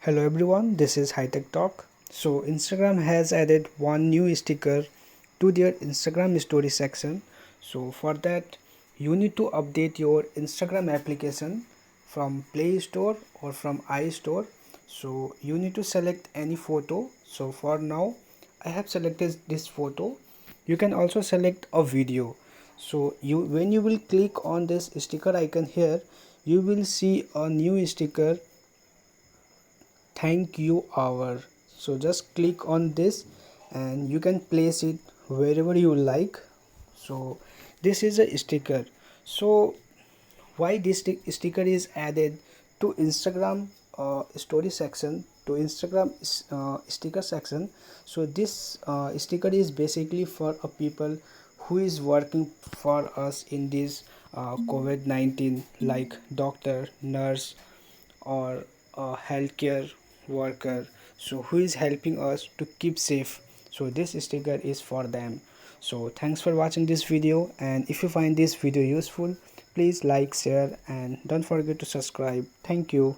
Hello everyone, this is High Tech Talk. So Instagram has added one new sticker to their Instagram story section. So for that you need to update your Instagram application from Play Store or from iStore. So you need to select any photo. So for now I have selected this photo. You can also select a video. So when you will click on this sticker icon here, you will see a new sticker, thank you hour. So just click on this and you can place it wherever you like. So this is a sticker. So why this sticker is added to Instagram story section, to Instagram sticker section? So this sticker is basically for a people who is working for us in this COVID-19, like doctor, nurse, or a healthcare worker, so who is helping us to keep safe. So this sticker is for them. So thanks for watching this video, and if you find this video useful, please like, share, and don't forget to subscribe. Thank you.